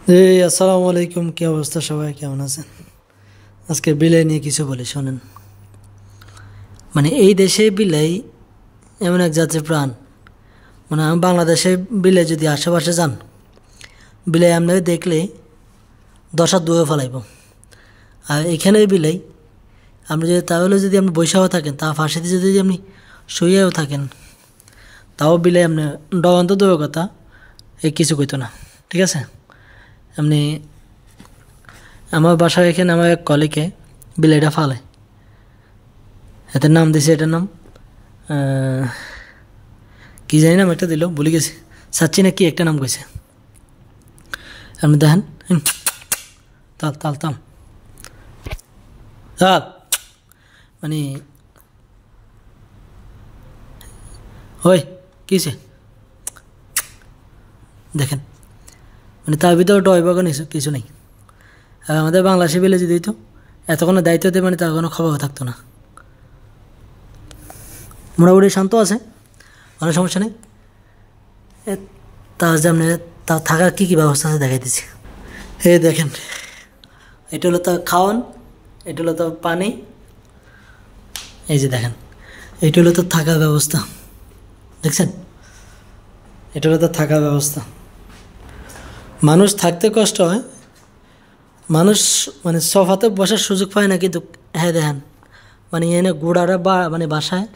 আসসালামু আলাইকুম, কি অবস্থা? সবাই কেমন আছেন? আজকে বিলাই নিয়ে কিছু বলি, শোনেন। মানে এই দেশে বিলাই এমন এক জাতির প্রাণ। মানে আমি বাংলাদেশে বিলাই যদি আশেপাশে যান, বিলাই আপনাকে দেখলে দশা দুয়ে ফেলাইব। আর এখানে বিলাই আপনি যদি তাহলে যদি আপনি বৈশাও থাকেন, তা ফাঁসিতে যদি আপনি শুয়েও থাকেন, তাও বিলাই আপনি ডগন্ত দুয়ে কথা এই কিছু কইতো না। ঠিক আছে? আপনি আমার বাসায় এখানে আমার এক কলিকে বিলাইটা ফালে, এটার নাম দিছে, এটার নাম কি জানি নাম একটা দিল, ভুলে গেছি, সাচ্চি না কি একটা নাম কইছে। আপনি দেখেন, তাল তাল তাল তাল, মানে ওই কিছে দেখেন, মানে তার ভিতরে ডয়বা কিছু নেই। আর আমাদের বাংলাদেশে বেলে যদি দিত এতক্ষণ দায়িত্ব দেয়, মানে তার কোনো খবর থাকতো না। মোটামুটি শান্ত আছে, কোনো সমস্যা নেই। তার যেমন তার থাকার কী কী ব্যবস্থা আছে দেখাই দিচ্ছি। দেখেন, এটা হলো তার খাওয়ান, এটা হলো তার পানি, এই যে দেখেন, এটা হলো তার থাকার ব্যবস্থা। দেখছেন, এটা হলো তার থাকার ব্যবস্থা। মানুষ থাকতে কষ্ট হয়, মানুষ মানে সোফাতে বসার সুযোগ পায় না, কিন্তু দেখেন, মানে এনে গোড়ারা মানে বাসায়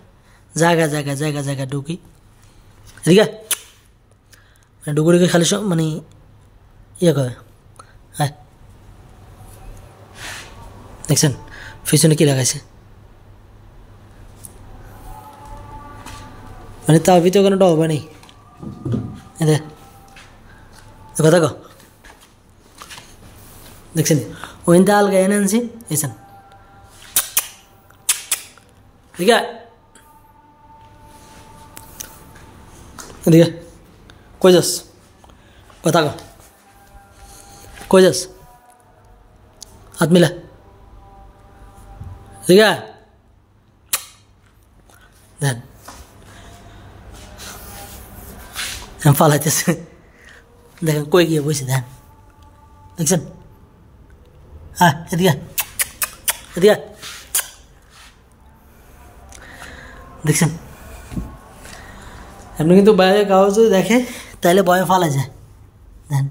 জায়গা জায়গা জায়গা জায়গা ঢুকি, ঠিক আছে, মানে ডুগুড়িকে খালি সব মানে ইয়ে করে। হ্যাঁ দেখছেন পিছনে কি লাগাইছে, মানে তার ভিতরে কোনো ডবা নেই। এদের কথা কো দেখছেন, ওইটা আলগা এনে আনছি, এসেন ঠিক আছে, এদিকে কই যাস, কথা কই যাস, হাত মিলা, ঠিক আছে। দেন ফালাইতেছে, দেখেন কই গিয়ে বসে, দেন দেখছেন। হ্যাঁ এদিকে এদিকে দেখছেন। আপনি কিন্তু বাইরে কাগজ যদি দেখে তাহলে ভয়ে ফালা যায়, দেন